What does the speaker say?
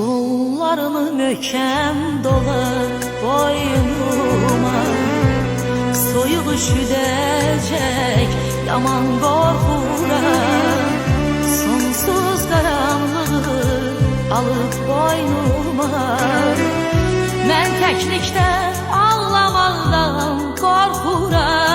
Qollarını möhkəm dolar boynuma, soyuq üşüdəcək yaman qorxuram. Sonsuz qaranlığı alıb boynuma, mən təklikdən ağlamaqdan qorxuram.